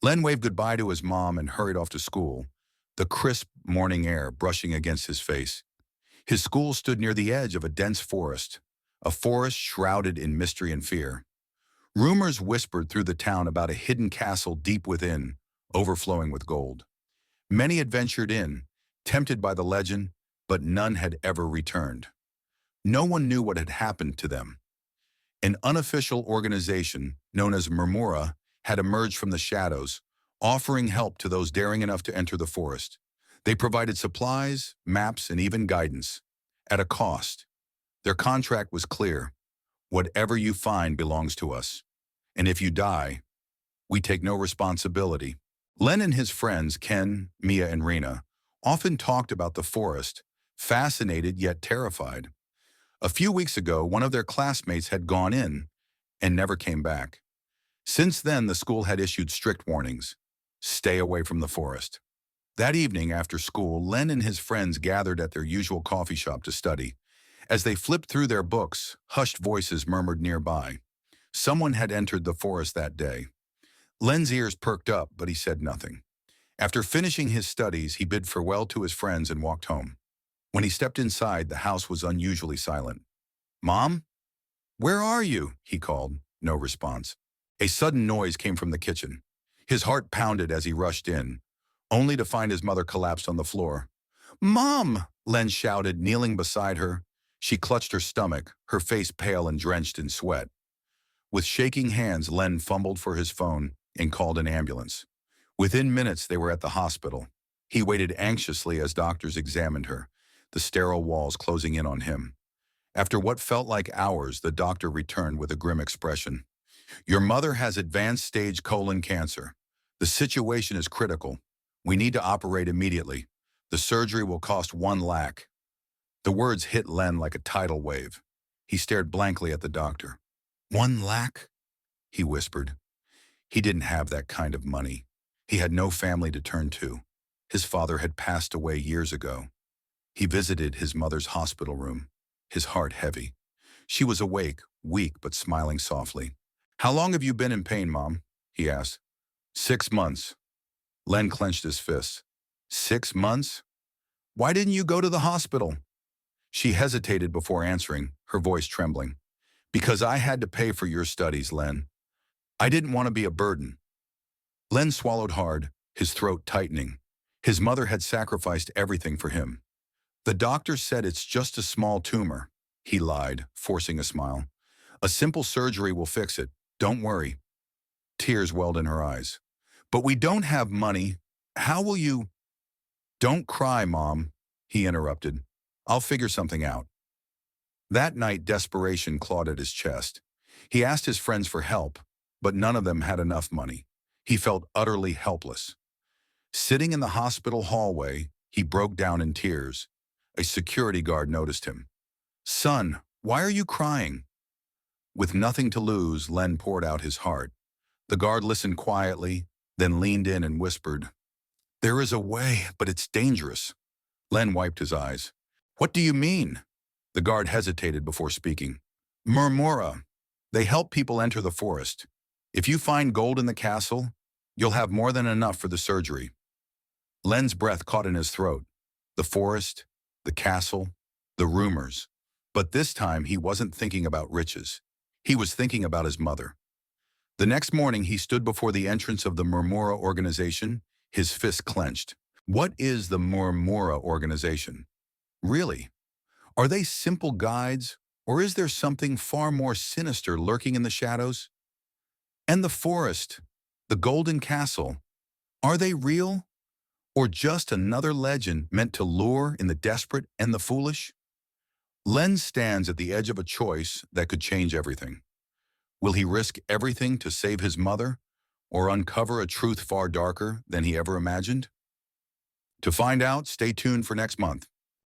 Len waved goodbye to his mom and hurried off to school, the crisp morning air brushing against his face. His school stood near the edge of a dense forest, a forest shrouded in mystery and fear. Rumors whispered through the town about a hidden castle deep within, overflowing with gold. Many had ventured in, tempted by the legend, but none had ever returned. No one knew what had happened to them. An unofficial organization, known as Murmura, had emerged from the shadows, offering help to those daring enough to enter the forest. They provided supplies, maps, and even guidance, at a cost. Their contract was clear. Whatever you find belongs to us. And if you die, we take no responsibility. Len and his friends, Ken, Mia, and Rena, often talked about the forest, fascinated yet terrified. A few weeks ago, one of their classmates had gone in and never came back. Since then, the school had issued strict warnings. Stay away from the forest. That evening after school, Len and his friends gathered at their usual coffee shop to study. As they flipped through their books, hushed voices murmured nearby. Someone had entered the forest that day. Len's ears perked up, but he said nothing. After finishing his studies, he bid farewell to his friends and walked home. When he stepped inside, the house was unusually silent. "Mom? Where are you?" he called. No response. A sudden noise came from the kitchen. His heart pounded as he rushed in, only to find his mother collapsed on the floor. "Mom!" Len shouted, kneeling beside her. She clutched her stomach, her face pale and drenched in sweat. With shaking hands, Len fumbled for his phone and called an ambulance. Within minutes, they were at the hospital. He waited anxiously as doctors examined her, the sterile walls closing in on him. After what felt like hours, the doctor returned with a grim expression. "Your mother has advanced stage colon cancer. The situation is critical. We need to operate immediately. The surgery will cost 1 lakh. The words hit Len like a tidal wave. He stared blankly at the doctor. 1 lakh? He whispered. He didn't have that kind of money. He had no family to turn to. His father had passed away years ago. He visited his mother's hospital room, his heart heavy. She was awake, weak but smiling softly. "How long have you been in pain, Mom?" he asked. 6 months. Len clenched his fists. 6 months? Why didn't you go to the hospital? She hesitated before answering, her voice trembling. "Because I had to pay for your studies, Len. I didn't want to be a burden." Len swallowed hard, his throat tightening. His mother had sacrificed everything for him. "The doctor said it's just a small tumor," he lied, forcing a smile. "A simple surgery will fix it. Don't worry." Tears welled in her eyes. "But we don't have money. How will you—" "Don't cry, Mom," he interrupted. "I'll figure something out." That night, desperation clawed at his chest. He asked his friends for help, but none of them had enough money. He felt utterly helpless. Sitting in the hospital hallway, he broke down in tears. A security guard noticed him. "Son, why are you crying?" With nothing to lose, Len poured out his heart. The guard listened quietly, then leaned in and whispered, "There is a way, but it's dangerous." Len wiped his eyes. "What do you mean?" The guard hesitated before speaking. "Murmura. They help people enter the forest. If you find gold in the castle, you'll have more than enough for the surgery." Len's breath caught in his throat. The forest, the castle, the rumors. But this time he wasn't thinking about riches. He was thinking about his mother. The next morning he stood before the entrance of the Murmura organization, his fists clenched. What is the Murmura organization? Really? Are they simple guides, or is there something far more sinister lurking in the shadows? And the forest, the golden castle, are they real? Or just another legend meant to lure in the desperate and the foolish? Len stands at the edge of a choice that could change everything. Will he risk everything to save his mother, or uncover a truth far darker than he ever imagined? To find out, stay tuned for next month.